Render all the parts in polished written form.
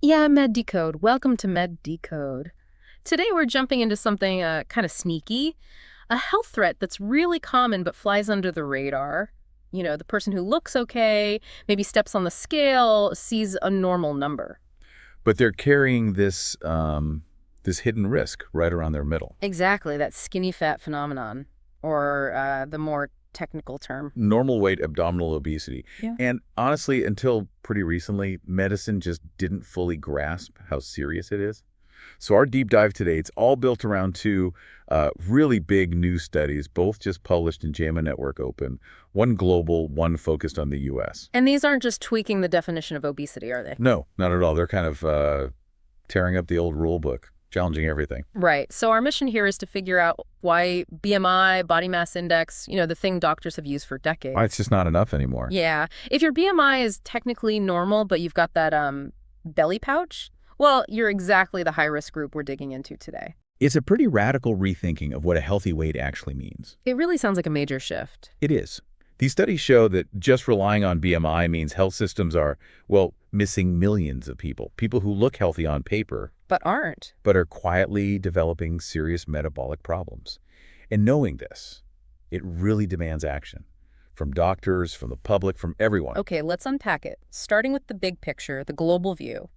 Yeah, Med Decode. Welcome to Med Decode. Today we're jumping into something kind of sneaky, a health threat that's really common but flies under the radar. You know, the person who looks okay, maybe steps on the scale, sees a normal number. But they're carrying this hidden risk right around their middle. Exactly, that skinny fat phenomenon, or the more technical term. Normal weight abdominal obesity. Yeah. And honestly, until pretty recently, medicine just didn't fully grasp how serious it is. So our deep dive today, it's all built around two really big new studies, both just published in JAMA Network Open, one global, one focused on the U.S. And these aren't just tweaking the definition of obesity, are they? No, not at all. They're kind of tearing up the old rule book, challenging everything. Right. So our mission here is to figure out why BMI, body mass index, the thing doctors have used for decades. Why it's just not enough anymore. Yeah. If your BMI is technically normal, but you've got that belly pouch, well, you're exactly the high-risk group we're digging into today. It's a pretty radical rethinking of what a healthy weight actually means. It really sounds like a major shift. It is. These studies show that just relying on BMI means health systems are, well, missing millions of people who look healthy on paper, But aren't. but are quietly developing serious metabolic problems. And knowing this, it really demands action from doctors, from the public, from everyone. Okay, let's unpack it. Starting with the big picture, the global view.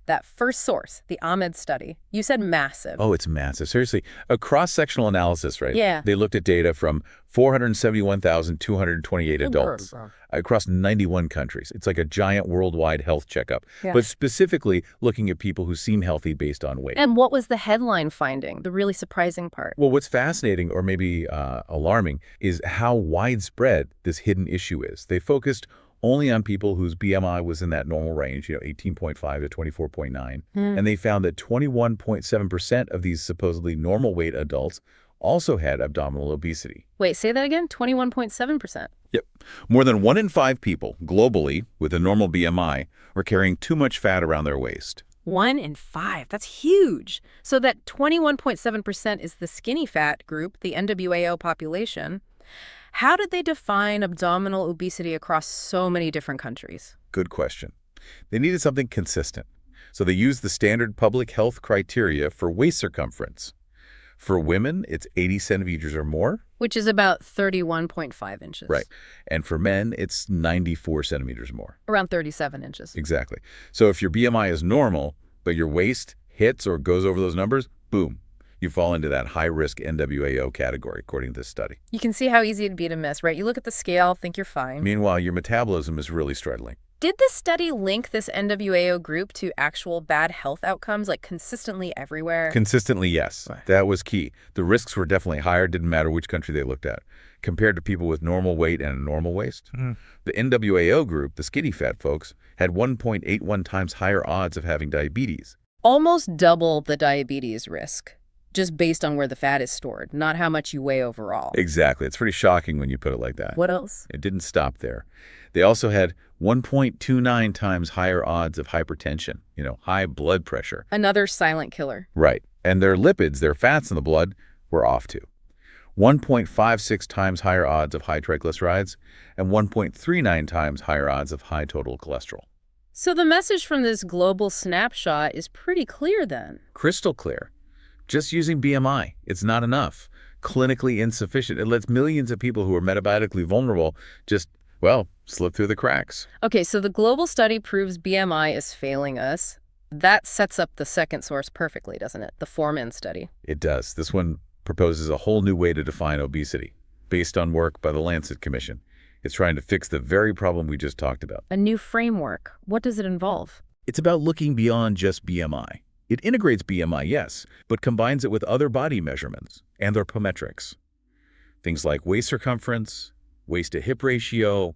That first source, the Ahmed study, you said massive. Oh, it's massive. Seriously, a cross-sectional analysis, right? Yeah. They looked at data from 471,228 adults across 91 countries. It's like a giant worldwide health checkup, Yeah. but specifically looking at people who seem healthy based on weight. And what was the headline finding, the really surprising part? Well, what's fascinating or maybe alarming is how widespread this hidden issue is. They focused only on people whose BMI was in that normal range, 18.5 to 24.9. And they found that 21.7% of these supposedly normal weight adults also had abdominal obesity. Wait, say that again? 21.7%. Yep. More than 1 in 5 people globally with a normal BMI were carrying too much fat around their waist. 1 in 5. That's huge. So that 21.7% is the skinny fat group, the NWAO population. How did they define abdominal obesity across so many different countries? Good question. They needed something consistent. So they used the standard public health criteria for waist circumference. For women, it's 80 centimeters or more. Which is about 31.5 inches. Right. And for men, it's 94 centimeters more. Around 37 inches. Exactly. So if your BMI is normal, but your waist hits or goes over those numbers, boom, you fall into that high-risk NWAO category, according to this study. You can see how easy it'd be to miss, right? You look at the scale, think you're fine. Meanwhile, your metabolism is really struggling. Did this study link this NWAO group to actual bad health outcomes, like consistently everywhere? Consistently, yes. That was key. The risks were definitely higher, didn't matter which country they looked at, compared to people with normal weight and a normal waist. The NWAO group, the skinny fat folks, had 1.81 times higher odds of having diabetes. Almost double the diabetes risk, just based on where the fat is stored, not how much you weigh overall. Exactly. It's pretty shocking when you put it like that. What else? It didn't stop there. They also had 1.29 times higher odds of hypertension, high blood pressure. Another silent killer. Right. And their lipids, their fats in the blood, were off too. 1.56 times higher odds of high triglycerides and 1.39 times higher odds of high total cholesterol. So the message from this global snapshot is pretty clear then. Crystal clear. Just using BMI, it's not enough. Clinically insufficient. It lets millions of people who are metabolically vulnerable just, slip through the cracks. Okay, so the global study proves BMI is failing us. That sets up the second source perfectly, doesn't it? The Fourman study. It does. This one proposes a whole new way to define obesity, based on work by the Lancet Commission. It's trying to fix the very problem we just talked about. A new framework. What does it involve? It's about looking beyond just BMI. It integrates BMI, yes, but combines it with other body measurements and their anthropometrics. Things like waist circumference, waist-to-hip ratio,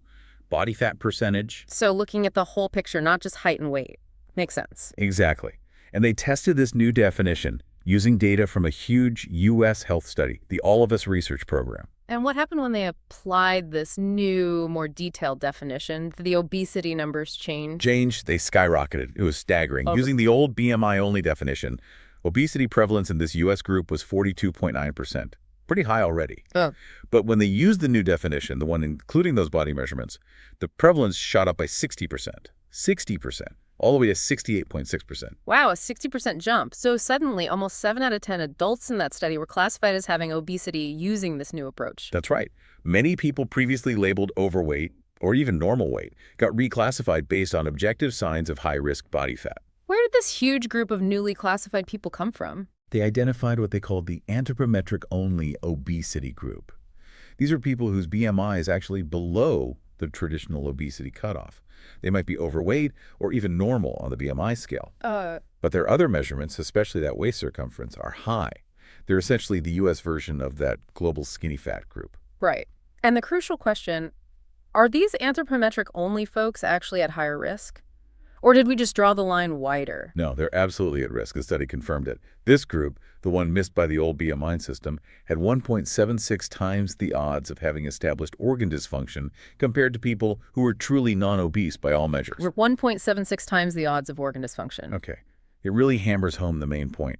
body fat percentage. So looking at the whole picture, not just height and weight. Makes sense. Exactly. And they tested this new definition using data from a huge U.S. health study, the All of Us Research Program. And what happened when they applied this new, more detailed definition? Did the obesity numbers change? They skyrocketed. It was staggering. Okay. Using the old BMI-only definition, obesity prevalence in this U.S. group was 42.9%. Pretty high already. Oh. But when they used the new definition, the one including those body measurements, the prevalence shot up by 60%. 60%. all the way to 68.6%. Wow, a 60% jump. So suddenly, almost 7 out of 10 adults in that study were classified as having obesity using this new approach. That's right. Many people previously labeled overweight or even normal weight got reclassified based on objective signs of high-risk body fat. Where did this huge group of newly classified people come from? They identified what they called the anthropometric-only obesity group. These are people whose BMI is actually below the traditional obesity cutoff. They might be overweight or even normal on the BMI scale. But their other measurements, especially that waist circumference, are high. They're essentially the U.S. version of that global skinny fat group. Right. And the crucial question, are these anthropometric-only folks actually at higher risk? Or did we just draw the line wider? No, they're absolutely at risk. The study confirmed it. This group, the one missed by the old BMI system, had 1.76 times the odds of having established organ dysfunction compared to people who were truly non-obese by all measures. We're 1.76 times the odds of organ dysfunction. Okay. It really hammers home the main point.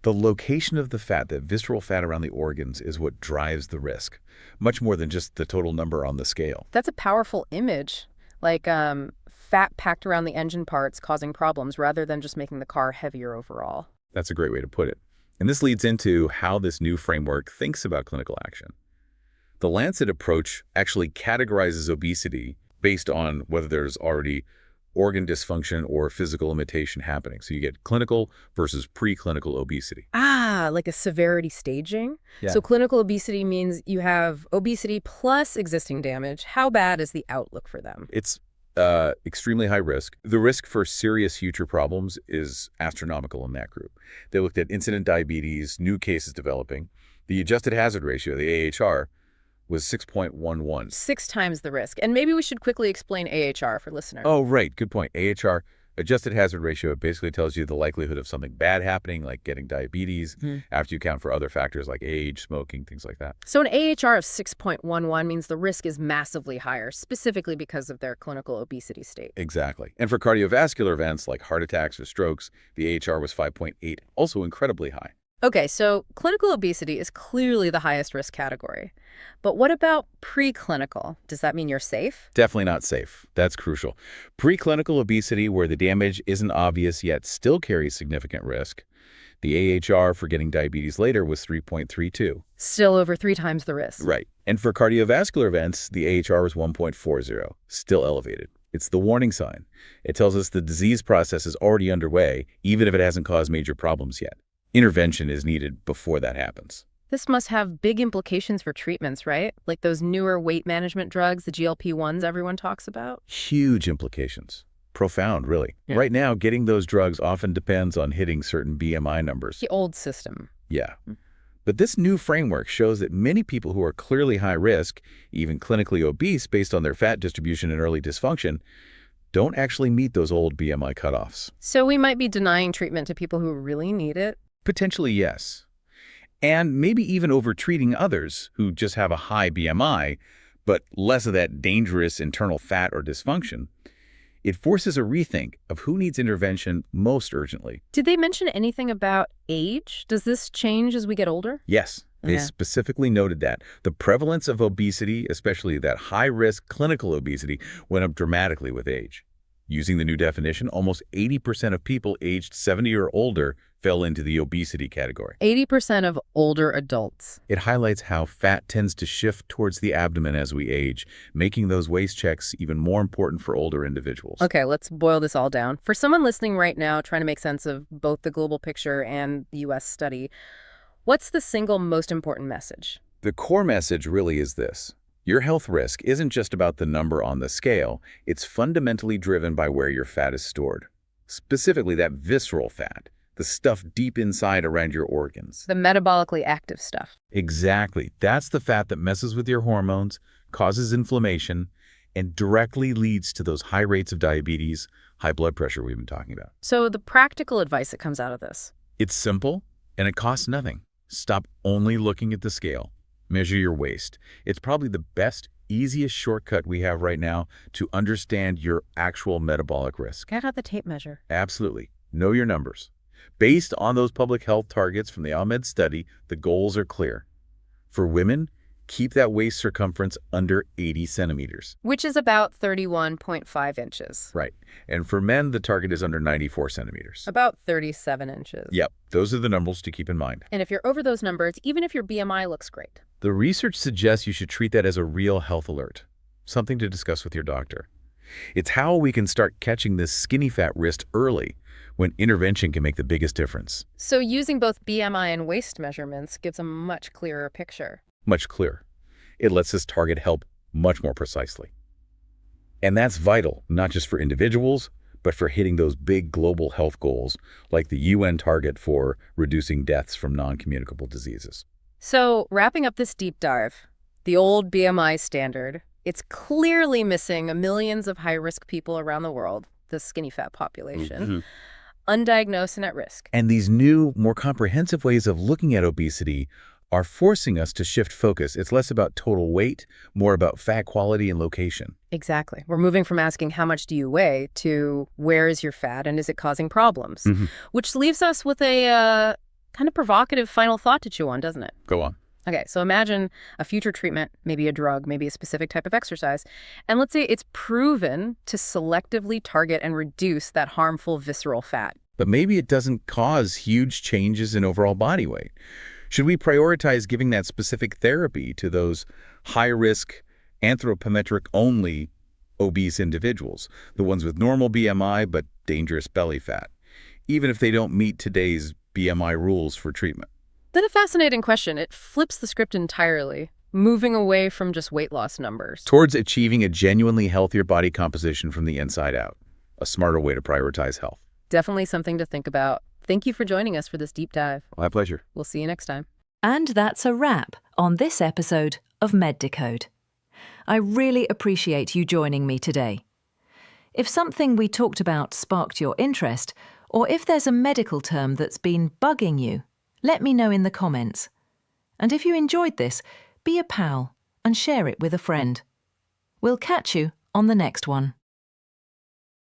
The location of the fat, that visceral fat around the organs, is what drives the risk, much more than just the total number on the scale. That's a powerful image. Like fat packed around the engine parts causing problems rather than just making the car heavier overall. That's a great way to put it. And this leads into how this new framework thinks about clinical action. The Lancet approach actually categorizes obesity based on whether there's already organ dysfunction or physical limitation happening. So you get clinical versus preclinical obesity. Ah, like a severity staging? Yeah. So clinical obesity means you have obesity plus existing damage. How bad is the outlook for them? It's extremely high risk. The risk for serious future problems is astronomical in that group. They looked at incident diabetes, new cases developing. The adjusted hazard ratio, the AHR, was 6.11. 6 times the risk. And maybe we should quickly explain AHR for listeners. Oh, right. Good point. AHR, adjusted hazard ratio, it basically tells you the likelihood of something bad happening, like getting diabetes, after you account for other factors like age, smoking, things like that. So an AHR of 6.11 means the risk is massively higher, specifically because of their clinical obesity state. Exactly. And for cardiovascular events like heart attacks or strokes, the AHR was 5.8, also incredibly high. Okay, so clinical obesity is clearly the highest risk category. But what about preclinical? Does that mean you're safe? Definitely not safe. That's crucial. Preclinical obesity, where the damage isn't obvious yet still carries significant risk. The AHR for getting diabetes later was 3.32. Still over 3 times the risk. Right. And for cardiovascular events, the AHR was 1.40, still elevated. It's the warning sign. It tells us the disease process is already underway, even if it hasn't caused major problems yet. Intervention is needed before that happens. This must have big implications for treatments, right? Like those newer weight management drugs, the GLP-1s everyone talks about? Huge implications. Profound, really. Yeah. Right now, getting those drugs often depends on hitting certain BMI numbers. The old system. Yeah. But this new framework shows that many people who are clearly high risk, even clinically obese based on their fat distribution and early dysfunction, don't actually meet those old BMI cutoffs. So we might be denying treatment to people who really need it? Potentially, yes. And maybe even over-treating others who just have a high BMI, but less of that dangerous internal fat or dysfunction. It forces a rethink of who needs intervention most urgently. Did they mention anything about age? Does this change as we get older? Yes, they specifically noted that. The prevalence of obesity, especially that high-risk clinical obesity, went up dramatically with age. Using the new definition, almost 80% of people aged 70 or older fell into the obesity category. 80% of older adults. It highlights how fat tends to shift towards the abdomen as we age, making those waist checks even more important for older individuals. Okay, let's boil this all down. For someone listening right now trying to make sense of both the global picture and the U.S. study, what's the single most important message? The core message really is this. Your health risk isn't just about the number on the scale. It's fundamentally driven by where your fat is stored. Specifically, that visceral fat, the stuff deep inside around your organs. The metabolically active stuff. Exactly. That's the fat that messes with your hormones, causes inflammation, and directly leads to those high rates of diabetes, high blood pressure we've been talking about. So the practical advice that comes out of this? It's simple, and it costs nothing. Stop only looking at the scale. Measure your waist. It's probably the best, easiest shortcut we have right now to understand your actual metabolic risk. Get out the tape measure. Absolutely. Know your numbers. Based on those public health targets from the Ahmed study, the goals are clear. For women, keep that waist circumference under 80 centimeters. Which is about 31.5 inches. Right. And for men, the target is under 94 centimeters. About 37 inches. Yep. Those are the numbers to keep in mind. And if you're over those numbers, even if your BMI looks great. The research suggests you should treat that as a real health alert, something to discuss with your doctor. It's how we can start catching this skinny fat wrist early, when intervention can make the biggest difference. So using both BMI and waist measurements gives a much clearer picture. Much clearer. It lets us target help much more precisely. And that's vital, not just for individuals, but for hitting those big global health goals, like the UN target for reducing deaths from non-communicable diseases. So wrapping up this deep dive, the old BMI standard, it's clearly missing millions of high-risk people around the world, the skinny fat population, undiagnosed and at risk. And these new, more comprehensive ways of looking at obesity are forcing us to shift focus. It's less about total weight, more about fat quality and location. Exactly. We're moving from asking how much do you weigh to where is your fat and is it causing problems? Which leaves us with a kind of provocative final thought to chew on, doesn't it? Go on. Okay, so imagine a future treatment, maybe a drug, maybe a specific type of exercise, and let's say it's proven to selectively target and reduce that harmful visceral fat. But maybe it doesn't cause huge changes in overall body weight. Should we prioritize giving that specific therapy to those high-risk, anthropometric-only obese individuals, the ones with normal BMI but dangerous belly fat, even if they don't meet today's BMI rules for treatment? Then a fascinating question. It flips the script entirely, moving away from just weight loss numbers. Towards achieving a genuinely healthier body composition from the inside out, a smarter way to prioritize health. Definitely something to think about. Thank you for joining us for this deep dive. My pleasure. We'll see you next time. And that's a wrap on this episode of MedDecode. I really appreciate you joining me today. If something we talked about sparked your interest, or if there's a medical term that's been bugging you, let me know in the comments. And if you enjoyed this, be a pal and share it with a friend. We'll catch you on the next one.